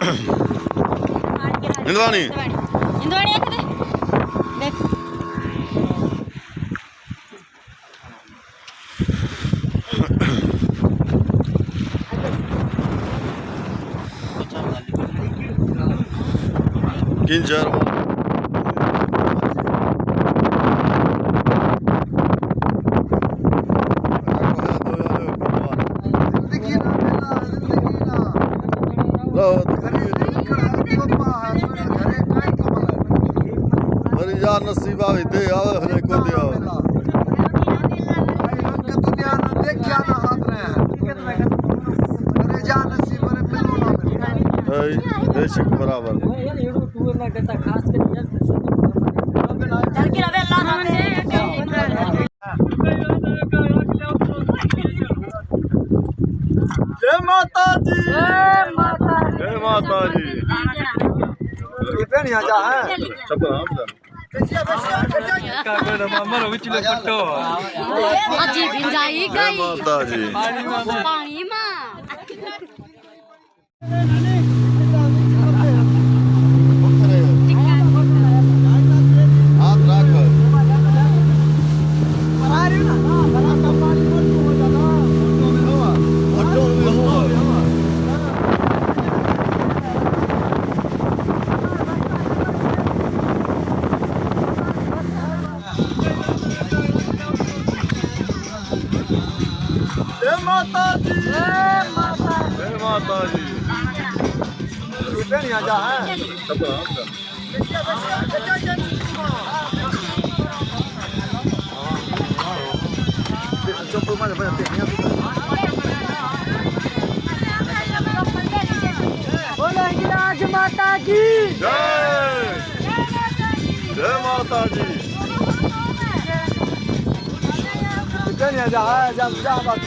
इंदवानी इंदवानी एक दे देख किंजर नसीबा भी दे आवे हरे को दे आवे दुनिया ने देखिया ना हाथ में अरे जा नसीब रे मिलो ना मिलो बेशक बराबर चल के रवे अल्लाह रवे जय माता जी जय माता जय माता जी ये पे नहीं आ जा है सब नाम जा अजी भिंजाई जय गई माता जी पानी मां हाथ रख जय माता जी जय माता जी ये पे नहीं आ जा है सब नाम जा चुप मत बैठ बोलो हिंगराज माता की जय माता जी पे नहीं आ जा है जब जा बात